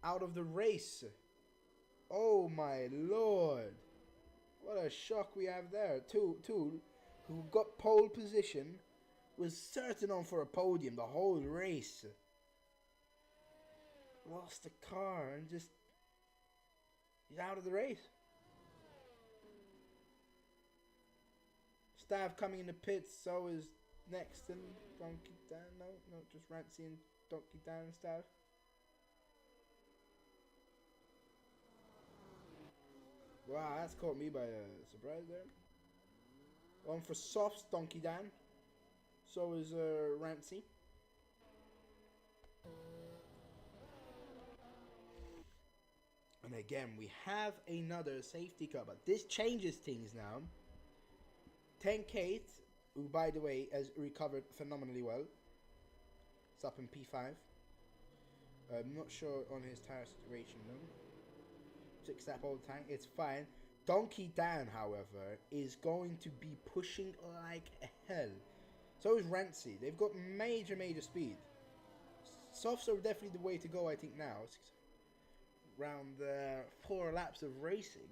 out of the race. Oh my lord. What a shock we have there. Tool, who got pole position, was certain on for a podium the whole race. Lost the car and just... he's out of the race. Stav coming in the pits, so is next and Donkey Dan. No, just Rancy and Donkey Dan and Stav. Wow, that's caught me by a surprise there. On for softs, Donkey Dan. So is Rancy. And again, we have another safety car, but this changes things now. 10K, who by the way has recovered phenomenally well. It's up in P5. I'm not sure on his tire situation though. 6-lap old tank, it's fine. Donkey Dan, however, is going to be pushing like hell. So is Rancy. They've got major speed. Softs are definitely the way to go, I think, now. Around 4 laps of racing.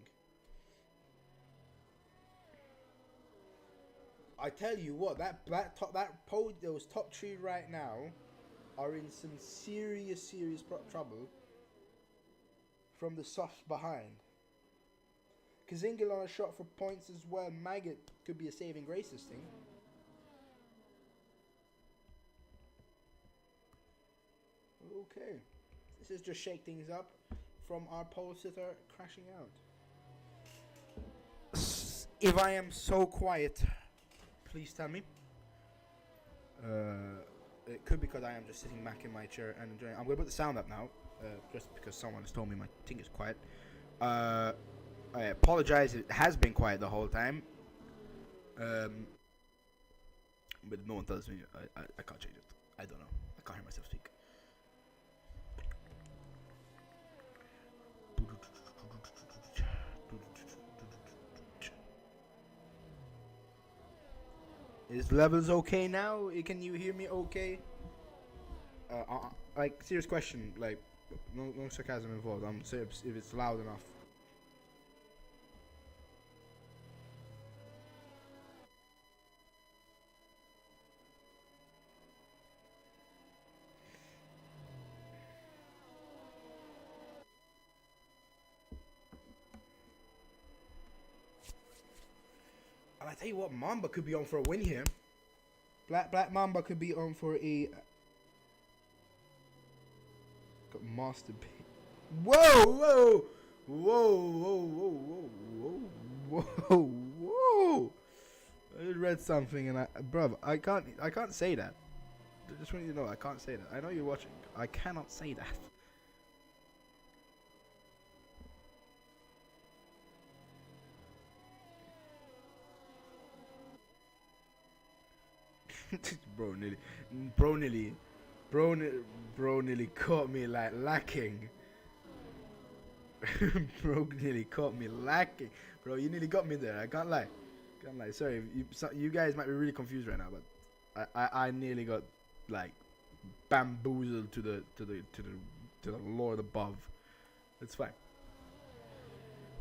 I tell you what, those top 3 right now are in some serious trouble. from the softs behind. Kazingil on a shot for points as well. Maggot could be a saving grace this thing. Okay. This is just shake things up from our pole sitter crashing out. If I am so quiet, please tell me. It could be because I am just sitting back in my chair and enjoying. I'm going to put the sound up now, just because someone has told me my thing is quiet. I apologize, it has been quiet the whole time. But no one tells me, I can't change it. I don't know. I can't hear myself speak. Is levels okay now? Can you hear me okay? Like, serious question, like, no sarcasm involved. I'm serious if it's loud enough. And I tell you what, Mamba could be on for a win here. Black Mamba could be on for a... Got Master B. Whoa, whoa! Whoa, whoa, whoa, whoa, whoa, whoa, whoa! I just read something and bruv, I can't say that. I just want you to know, I can't say that. I know you're watching. I cannot say that. Bro nearly caught me like lacking. Bro nearly caught me lacking. Bro, you nearly got me there. I can't lie. Sorry, you guys might be really confused right now, but I nearly got like bamboozled to the Lord above. It's fine.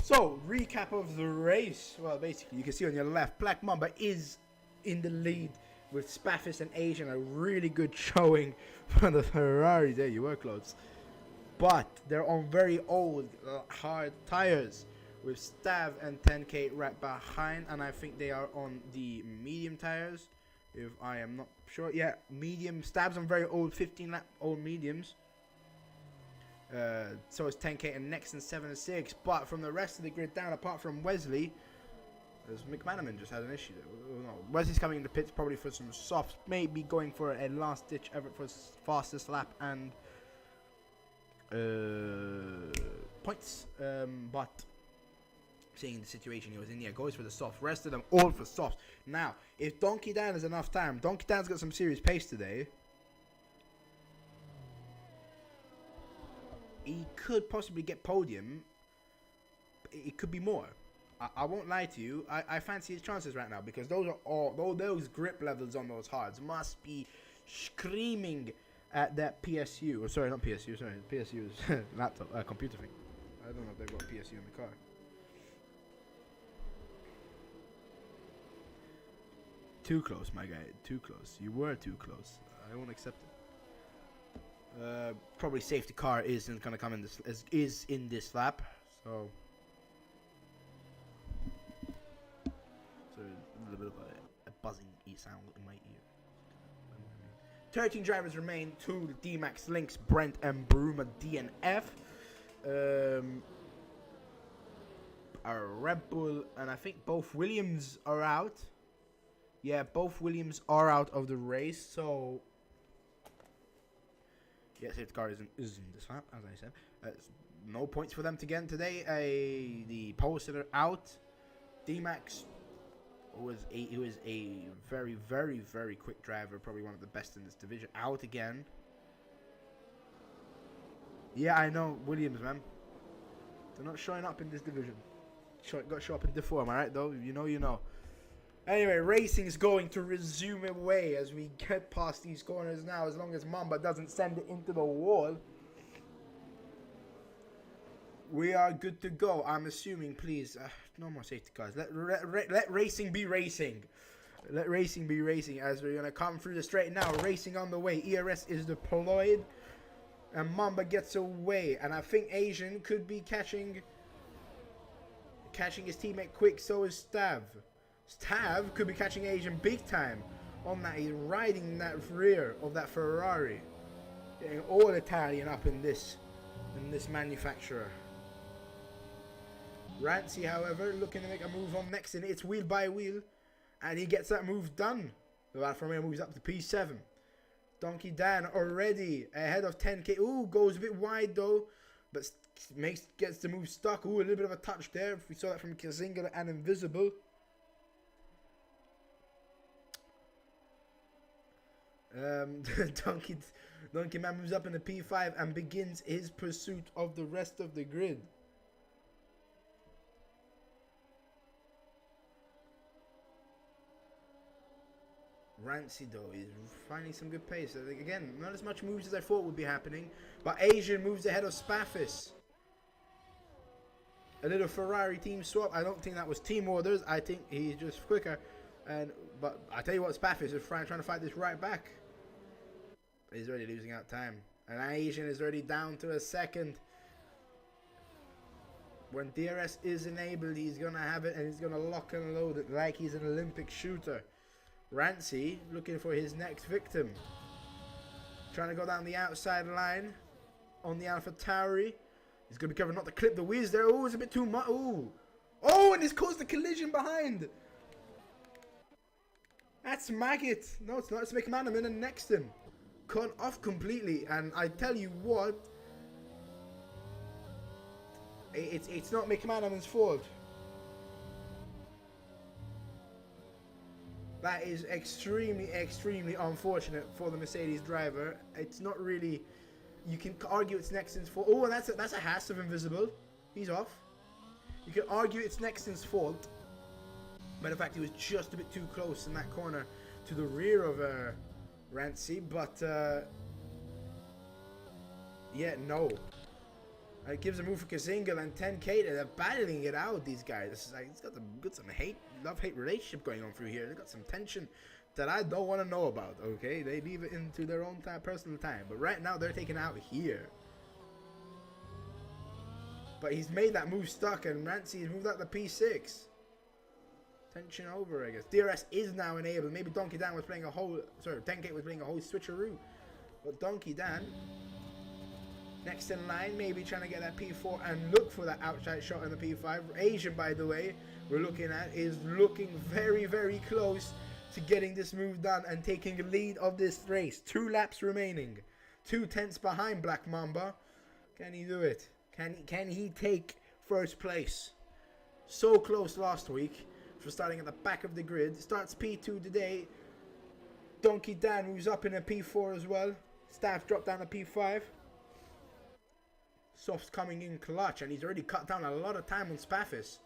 So, recap of the race. Well, basically, you can see on your left, Black Mamba is in the lead with Spaffis and Asian, a really good showing for the Ferrari. There you were close. But they're on very old, hard tires with Stav and 10K right behind. And I think they are on the medium tires, if I am not sure. Yeah, medium. Stav's on very old 15-lap old mediums. So is 10K and next and 7 and 6. But from the rest of the grid down, apart from Wesley, as McManaman just had an issue there. No, Wesley's coming in the pits probably for some softs, maybe going for a last-ditch effort for fastest lap and points. But seeing the situation he was in, goes for the soft. Rest of them all for soft. Now, if Donkey Dan has enough time, Donkey Dan's got some serious pace today. He could possibly get podium. It could be more. I won't lie to you. I fancy his chances right now because those grip levels on those hards must be screaming at that PSU. Or sorry, not PSU. Sorry, PSU is laptop, computer thing. I don't know if they've got PSU in the car. Too close, my guy. Too close. You were too close. I won't accept it. Probably safety car isn't gonna come in this. Is in this lap. So. A little bit of a buzzing sound in my ear. 13 drivers remain. 2 D-Max, Lynx, Brent, and Bruma DNF. A Red Bull, and I think both Williams are out. Yeah, both Williams are out of the race. So, yeah, safety car is in this lap, as I said. No points for them to get today. The pole sitter out. D-Max. He was a very, very, very quick driver, probably one of the best in this division. Out again. Yeah, I know, Williams, man. They're not showing up in this division. Got to show up in Div 4, am I right, though? You know. Anyway, racing is going to resume away as we get past these corners now, as long as Mamba doesn't send it into the wall. We are good to go. I'm assuming, please. No more safety cars. Let racing be racing. Let racing be racing as we're going to come through the straight now. Racing on the way. ERS is deployed. And Mamba gets away. And I think Asian could be catching his teammate quick. So is Stav. Stav could be catching Asian big time on that. He's riding that rear of that Ferrari. Getting all Italian up in this manufacturer. Rancy, however, looking to make a move on next in. It's wheel by wheel. And he gets that move done. The Alfa Romeo moves up to P7. Donkey Dan already ahead of 10k. Ooh, goes a bit wide though. But gets the move stuck. Ooh, a little bit of a touch there. We saw that from Kazinga and Invisible. Donkey Man moves up in the P5 and begins his pursuit of the rest of the grid. Rancy though is finding some good pace. Again, not as much moves as I thought would be happening, but Asian moves ahead of Spaffis. A little Ferrari team swap. I don't think that was team orders. I think he's just quicker. But I tell you what, Spaffis is trying to fight this right back. He's already losing out time, and Asian is already down to a second. When DRS is enabled, he's gonna have it, and he's gonna lock and load it like he's an Olympic shooter. Rancy looking for his next victim. Trying to go down the outside line on the Alpha Tauri. He's going to be careful not to clip the wheels there. Oh, it's a bit too much. Oh, and he's caused a collision behind. That's Maggot. No, it's not. It's McManaman and Nexton. Cut off completely. And I tell you what, it's not McManaman's fault. That is extremely, extremely unfortunate for the Mercedes driver. It's not really... You can argue it's Nexton's fault. Oh, and that's a Haas of Invisible. He's off. You can argue it's Nexton's fault. Matter of fact, he was just a bit too close in that corner to the rear of Rancy. But, yeah, no. It gives a move for Kazinga and 10k. They're battling it out, these guys. This is like, it's got some love-hate relationship going on through here. They've got some tension that I don't want to know about, okay? They leave it into their own personal time. But right now, they're taken out here. But he's made that move stuck, and Rancy has moved out the P6. Tension over, I guess. DRS is now enabled. Maybe Donkey Dan was playing a whole... Sorry, 10k was playing a whole switcheroo. But Donkey Dan... Next in line, maybe trying to get that P4 and look for that outside shot in the P5. Asian, by the way, we're looking at, is looking very, very close to getting this move done and taking the lead of this race. 2 laps remaining. 2 tenths behind Black Mamba. Can he do it? Can he take first place? So close last week for starting at the back of the grid. Starts P2 today. Donkey Dan moves up in a P4 as well. Staff drop down to P5. Soft's coming in clutch, and he's already cut down a lot of time on Spaffis.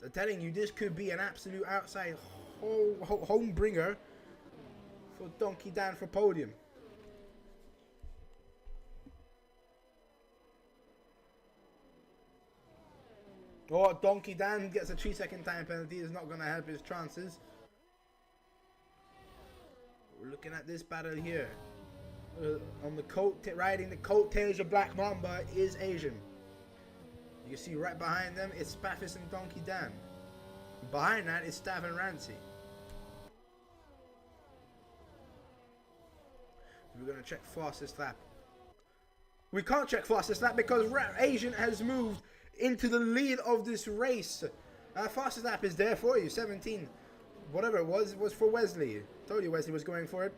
I'm telling you, this could be an absolute outside home bringer for Donkey Dan for podium. Oh, Donkey Dan gets a 3-second time penalty. Is not going to help his chances. We're looking at this battle here. On the riding the coattails of Black Mamba is Asian. You see right behind them is Spaffis and Donkey Dan. Behind that is Stav and Rancy. We're going to check fastest lap. We can't check fastest lap because Asian has moved into the lead of this race. Fastest lap is there for you. 17. Whatever it was for Wesley. Told you Wesley was going for it.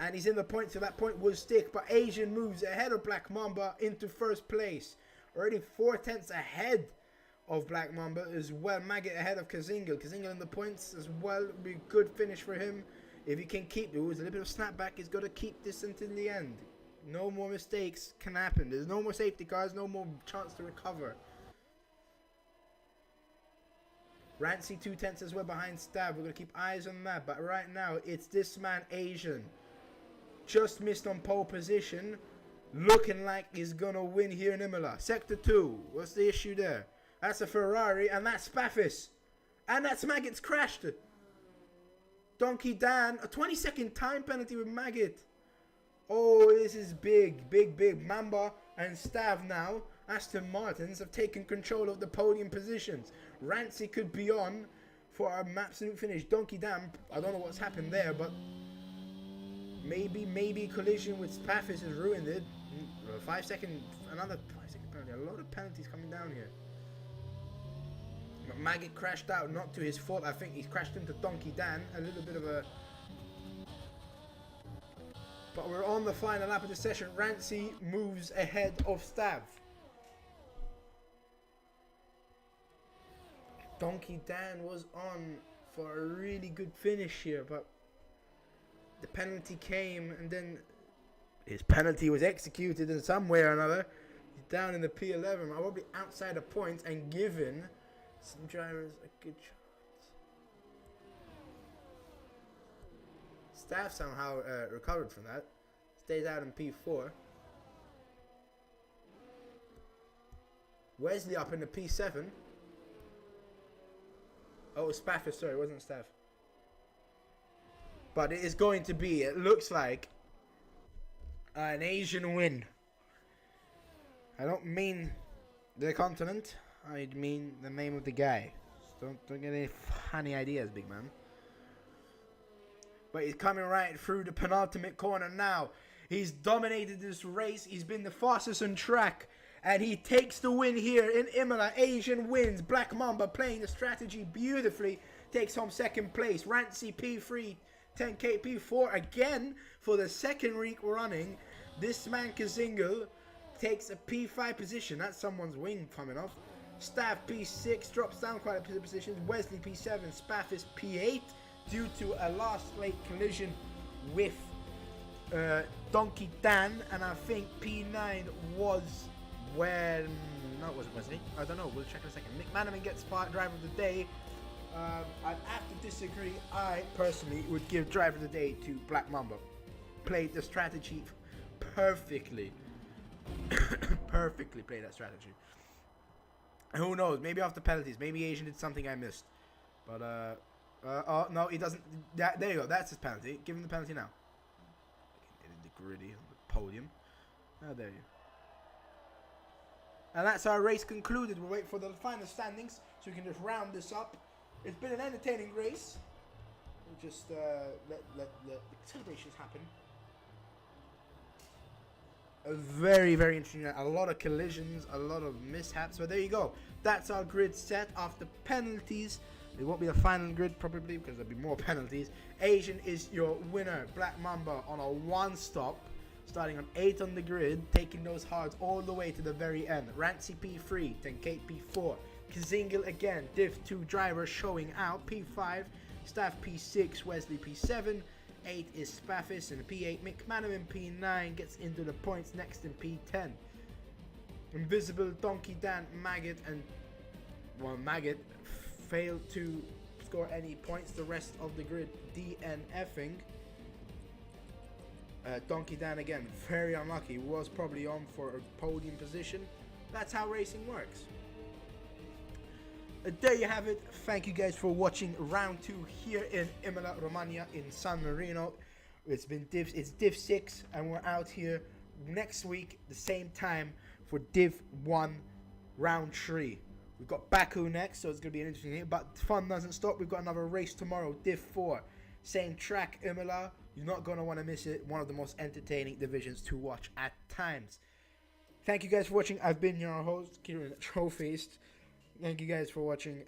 And he's in the point, so that point will stick. But Asian moves ahead of Black Mamba into first place. Already 4 tenths ahead of Black Mamba as well. Maggot ahead of Kazinga. Kazinga in the points as well. It'll be a good finish for him. If he can keep... Ooh, there's a little bit of snapback. He's got to keep this until the end. No more mistakes can happen. There's no more safety cars. No more chance to recover. Rancy 2 tenths as well behind Stab. We're going to keep eyes on that. But right now, it's this man, Asian. Just missed on pole position. Looking like he's going to win here in Imola. Sector 2. What's the issue there? That's a Ferrari. And that's Spaffis. And that's Maggot's crashed. Donkey Dan. A 20-second time penalty with Maggot. Oh, this is big, big, big. Mamba and Stav now, Aston Martins, have taken control of the podium positions. Rancy could be on for an absolute finish. Donkey Dam, I don't know what's happened there, but maybe collision with Spaffis has ruined it. 5 second, another 5 second penalty. A lot of penalties coming down here. Maggot crashed out, not to his fault. I think he's crashed into Donkey Dan. A little bit of a... But we're on the final lap of the session. Rancy moves ahead of Stav. Donkey Dan was on for a really good finish here, but the penalty came and then his penalty was executed in some way or another. He's down in the P11, probably outside of points, and given some drivers a good chance. Staff somehow recovered from that. Stays out in P4. Wesley up in the P7. Oh, Spaffis, sorry, it wasn't Staff. But it is going to be, it looks like, an Asian win. I don't mean the continent, I mean the name of the guy. So don't get any funny ideas, big man. But he's coming right through the penultimate corner now. He's dominated this race. He's been the fastest on track. And he takes the win here in Imola. Asian wins. Black Mamba playing the strategy beautifully. Takes home second place. Rancy P3, 10K P4 again for the second week running. This man Kazingle takes a P5 position. That's someone's wing coming off. Staff P6 drops down quite a few positions. Wesley P7, Spaffis P8 due to a last late collision with Donkey Dan. And I think P9 was when... No, was it Wesley? I don't know. We'll check in a second. Nick Manaman gets driver of the day. I'd have to disagree. I personally would give driver of the day to Black Mamba. Played the strategy perfectly. Perfectly played that strategy. And who knows? Maybe after penalties. Maybe Asian did something I missed. But, oh, no, he doesn't. There you go. That's his penalty. Give him the penalty now. Get in the gritty on the podium. Oh, there you go. And that's our race concluded. We'll wait for the final standings so we can just round this up. It's been an entertaining race. We'll just let the celebrations happen. A very, very interesting. A lot of collisions, a lot of mishaps. But there you go. That's our grid set after penalties. It won't be the final grid probably because there'll be more penalties. Asian is your winner. Black Mamba on a one-stop. Starting on 8 on the grid, taking those hards all the way to the very end. Rancy P3, 10K P4. Kazingle again, Div 2 driver showing out. P5, Staff P6, Wesley P7. 8 is Spaffis and P8. McManaman P9 gets into the points next in P10. Invisible, Donkey Dan, Maggot, and well, Maggot failed to score any points. The rest of the grid DNFing. Donkey Dan again, very unlucky, was probably on for a podium position. That's how racing works. There you have it. Thank you guys for watching round 2 here in Imola, Romagna in San Marino. It's Div 6 and we're out here next week the same time for Div 1 round 3. We've got Baku next, so it's going to be an interesting thing, but fun doesn't stop. We've got another race tomorrow, Div 4. Same track, Imola. You're not going to want to miss it. One of the most entertaining divisions to watch at times. Thank you guys for watching. I've been your host, Kieran Trophyist. Thank you guys for watching.